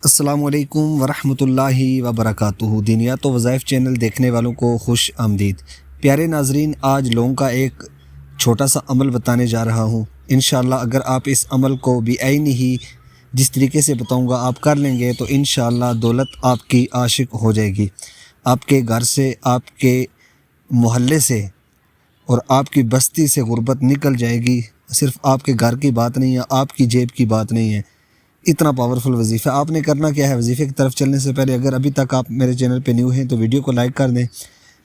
السلام علیکم ورحمۃ اللہ وبرکاتہ۔ دینیات و وظائف چینل دیکھنے والوں کو خوش آمدید۔ پیارے ناظرین، آج لوگوں کا ایک چھوٹا سا عمل بتانے جا رہا ہوں۔ انشاءاللہ اگر آپ اس عمل کو بھی عینی ہی جس طریقے سے بتاؤں گا آپ کر لیں گے تو انشاءاللہ دولت آپ کی عاشق ہو جائے گی۔ آپ کے گھر سے، آپ کے محلے سے اور آپ کی بستی سے غربت نکل جائے گی۔ صرف آپ کے گھر کی بات نہیں ہے، آپ کی جیب کی بات نہیں ہے، اتنا پاورفل وظیفہ۔ آپ نے کرنا کیا ہے، وظیفے کی طرف چلنے سے پہلے اگر ابھی تک آپ میرے چینل پہ نیو ہیں تو ویڈیو کو لائک کر دیں،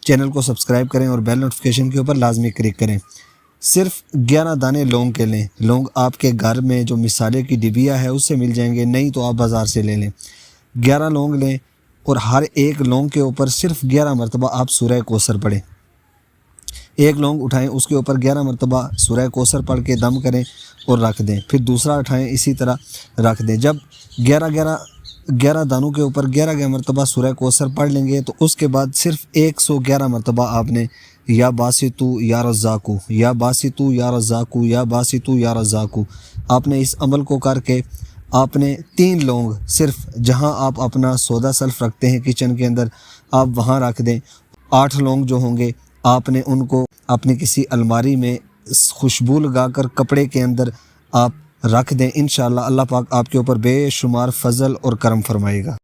چینل کو سبسکرائب کریں اور بیل نوٹیفیکیشن کے اوپر لازمی کلک کریں۔ صرف 11 دانے لونگ کے لیں۔ لونگ آپ کے گھر میں جو مسالے کی ڈبیا ہے اس سے مل جائیں گے، نہیں تو آپ بازار سے لے لیں۔ 11 لونگ لیں اور ہر ایک لونگ کے اوپر صرف 11 مرتبہ آپ سورہ کوثر پڑھیں۔ ایک لونگ اٹھائیں، اس کے اوپر 11 مرتبہ سورہ کوثر پڑھ کے دم کریں اور رکھ دیں۔ پھر دوسرا اٹھائیں، اسی طرح رکھ دیں۔ جب 11 دانوں کے اوپر 11 مرتبہ سورہ کوثر پڑھ لیں گے تو اس کے بعد صرف 111 مرتبہ آپ نے یا باسطو یا رزاقو، یا باسطو یا رزاقو، یا باسطو یا رزاقو، آپ نے اس عمل کو کر کے آپ نے 3 لونگ صرف جہاں آپ اپنا سودا سلف رکھتے ہیں کچن کے اندر آپ وہاں رکھ دیں۔ 8 لونگ جو ہوں گے آپ نے ان کو اپنی کسی الماری میں خوشبو لگا کر کپڑے کے اندر آپ رکھ دیں۔ انشاءاللہ اللہ پاک آپ کے اوپر بے شمار فضل اور کرم فرمائے گا۔